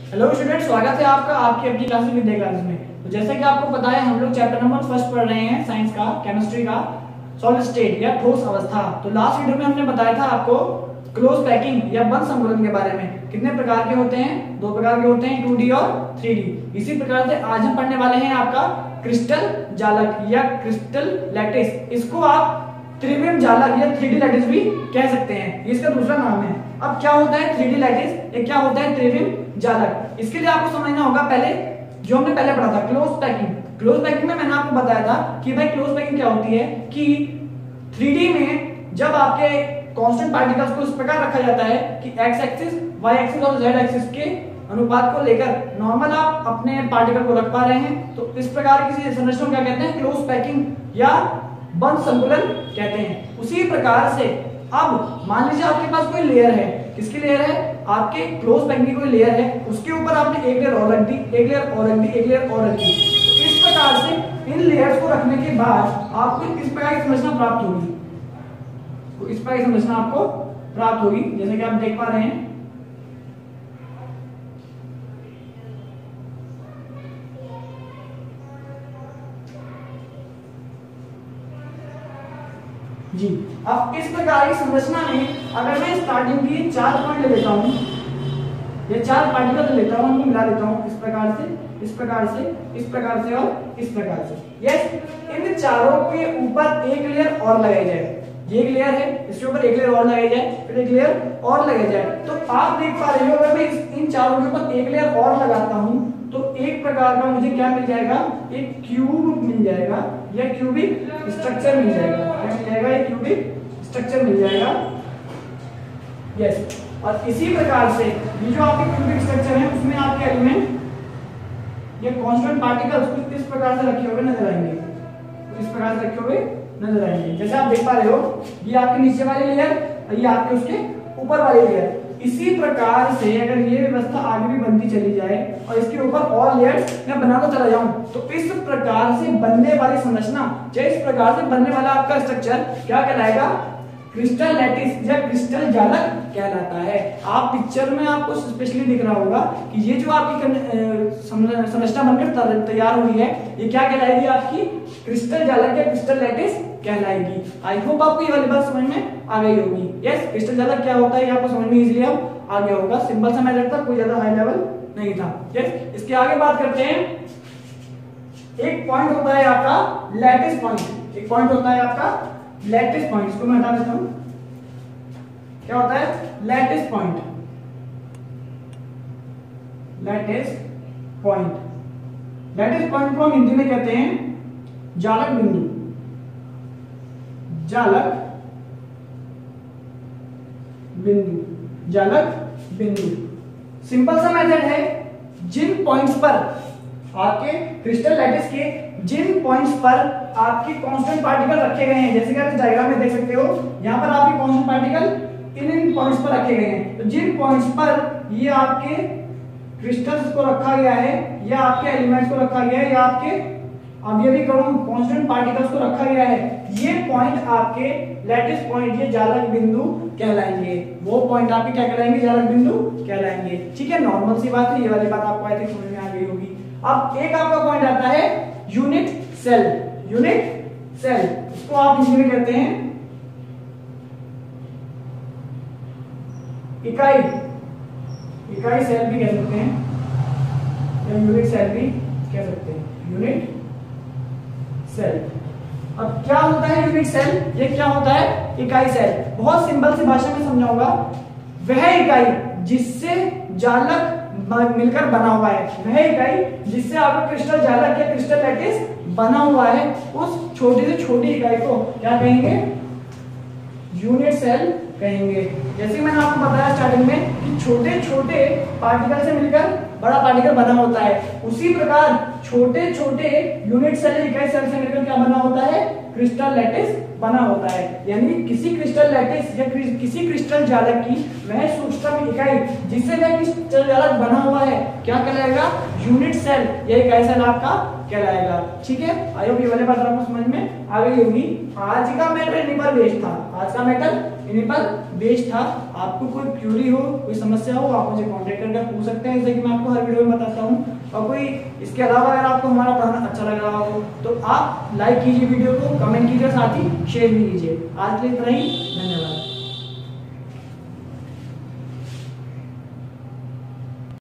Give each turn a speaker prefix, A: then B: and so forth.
A: Hello student, स्वागत है आपका आपकी अपनी क्लास विद्या क्लास में। तो जैसा कि आपको पता है, हम लोग चैप्टर नंबर फर्स्ट पढ़ रहे हैं साइंस का, केमिस्ट्री का, सॉलिड स्टेट या ठोस अवस्था। तो लास्ट वीडियो में हमने बताया था आपको क्लोज पैकिंग या बंद संकुलन के बारे में। कितने प्रकार के होते हैं? दो प्रकार के होते हैं, 2D और 3D। इसी प्रकार से आज हम पढ़ने वाले हैं आपका क्रिस्टल जालक या क्रिस्टल लैटिस। इसको आप त्रिविम जालक या 3D लैटिस भी कह सकते हैं, ये इसका दूसरा नाम है। अब क्या होता है 3D लैटिस, ये क्या होता है त्रिविम जालक? इसके लिए आपको समझना होगा पहले जो हमने पहले पढ़ा था क्लोज पैकिंग। क्लोज पैकिंग में मैंने आपको बताया था कि भाई क्लोज पैकिंग क्या होती है कि 3D में जब आपके कांस्टेंट पार्टिकल्स को इस प्रकार रखा जाता है कि एक्स एक्सिस, वाई एक्सिस और जेड एक्सिस के अनुपात को लेकर नॉर्मल आप अपने पार्टिकल को रख पा रहे हैं, तो इस प्रकार की संरचना को क्या कहते हैं? क्लोज पैकिंग या बंद संकुलन कहते हैं। उसी प्रकार से अब मान लीजिए आपके पास कोई लेयर है। किसकी लेयर है? आपके क्लोज पैकिंग की कोई लेयर है, उसके ऊपर आपने एक लेयर और रख दी, एक लेयर और रख दी, एक लेयर और रख दी। तो इस प्रकार से इन लेयर्स को रखने के बाद आपको इस प्रकार की संरचना प्राप्त होगी। तो इस प्रकार की संरचना आपको प्राप्त होगी, जैसे कि आप देख पा रहे हैं। जी, अब इस प्रकार की संरचना में अगर मैं स्टार्टिंग की 4 पॉइंट ले लेता हूं, ये 4 पार्टिकल लेता हूं, उनको मिला लेता हूं इस प्रकार से, इस प्रकार से, इस प्रकार से और इस प्रकार से। यस, इन चारों के ऊपर एक लेयर और लगाई जाए। ये एक लेयर है, इसके ऊपर एक लेयर और लगाई जाए, फिर एक लेयर और लगाई जाए। तो आप देख पा रहे हो, अगर मैं इन चारों के ऊपर एक लेयर और लगाता हूं तो एक प्रकार का मुझे क्या मिल जाएगा? एक क्यूब मिल जाएगा या क्यूबिक स्ट्रक्चर मिल जाएगा। क्या मिल जाएगा? एक क्यूबिक स्ट्रक्चर मिल जाएगा। यस, और इसी प्रकार से ये जो आपके क्यूबिक स्ट्रक्चर है उसमें आपके एलिमेंट ये कांस्टेंट पार्टिकल्स कुछ इस प्रकार से रखे हुए नजर आएंगे, तो इस प्रकार से रखे हुए नजर आएंगे। जैसे आप देख पा रहे हो, ये आपके नीचे वाली लेयर और ये आपके उसके ऊपर वाली लेयर। इसी प्रकार से अगर ये व्यवस्था आगे भी बनती चली जाए और इसके ऊपर और लेयर्स मैं बनाता चला जाऊं, तो इस प्रकार से बनने वाली संरचना या इस प्रकार से बनने वाला आपका स्ट्रक्चर क्या कहलाएगा? क्रिस्टल लैटिस या क्रिस्टल जालक कहलाता है। आप पिक्चर में आपको स्पेशली दिख रहा होगा कि ये जो आपकी संरचना बनकर तैयार हुई है, ये क्या कहलाएगी? आपकी क्रिस्टल जालक या क्रिस्टल लैटिस कहलाएगी। आई होप आपको ये वाली बात समझ में आ गई होगी। यस, क्रिस्टल जालक क्या होता है ये आपको समझ में इजीली अब आ गया होगा। सिंपल सा मैटर था, कोई ज्यादा हाई लेवल नहीं था। यस, इसके आगे बात करते हैं। एक पॉइंट होता है आपका लैटिस पॉइंट। एक पॉइंट होता है आपका लैटिस पॉइंट, इसको मैं हटा देता हूं। क्या होता है? Lattice point. Lattice point, lattice point को हम हिंदी में कहते हैं जालक बिंदु। जालक बिंदु, जालक बिंदु। सिंपल सा मेथड है, जिन पॉइंट्स पर आपके क्रिस्टल लैटिस के जिन पॉइंट्स पर आपके कांस्टेंट पार्टिकल रखे गए हैं, जैसे कि आप इस डायग्राम में देख सकते हो, यहां पर आपके कांस्टेंट पार्टिकल इन पॉइंट्स पर रखे गए हैं। तो जिन पॉइंट्स पर ये आपके क्रिस्टल्स को रखा गया है या आपके एलिमेंट्स को रखा गया है या आपके, अब ये भी कहूं, कांस्टेंट पार्टिकल्स को रखा गया है, ये पॉइंट आपके लैटिस पॉइंट, ये जालक बिंदु कहलाएंगे। वो पॉइंट आपके क्या कहलाएंगे? जालक बिंदु कहलाएंगे। ठीक है, नॉर्मल सी बात है, ये वाली बात आपको आई थिंक समझ में आ गई होगी। अब एक आपका पॉइंट आता है यूनिट सेल। यूनिट सेल, इसको आप हिंदी में कहते हैं इकाई। इकाई सेल भी कह सकते हैं या यूनिट सेल भी कह सकते हैं। Unit cell. अब क्या होता है यूनिट सेल? ये क्या होता है? इकाई सेल। बहुत सिंपल सी भाषा में समझाऊंगा। वह इकाई जिससे जालक मिलकर बना हुआ है, वह इकाई जिससे आपका क्रिस्टल जालक या क्रिस्टल लैटिस बना हुआ है, उस छोटी से छोटी इकाई को क्या कहेंगे? यूनिट सेल कहेंगे। जैसे मैंने आपको बताया स्टार्टिंग में कि छोटे छोटे पार्टिकल से मिलकर बड़ा पार्टिकल बना होता है, उसी प्रकार छोटे छोटे यूनिट सेल इकाई सेल से मिलकर क्या बना होता है? क्रिस्टल लैटिस बना होता है। यानी किसी क्रिस्टल लैटिस या किसी क्रिस्टल जालक की वह सूक्ष्म इकाई जिससे वह क्रिस्टल जालक बना हुआ है क्या कहलाएगा? यूनिट सेल या इकाई सेल आपका कहलाएगा। ठीक है, आई होप ये वाली बात आपको समझ में आ गई होगी। आज का मैटर इन्हीं पर बेस्ड था। आज का मैटर इन्हीं पर बेस्ड था। आपको कोई क्यूरी हो, कोई समस्या हो, आप मुझे कॉन्टेक्ट करके पूछ सकते हैं, जैसे कि मैं आपको हर वीडियो में बताता हूँ। और कोई इसके अलावा अगर आपको हमारा पढ़ाना अच्छा लग रहा हो तो आप लाइक कीजिए वीडियो को, कमेंट कीजिए, साथ ही शेयर भी कीजिए। आज के लिए इतना ही, धन्यवाद।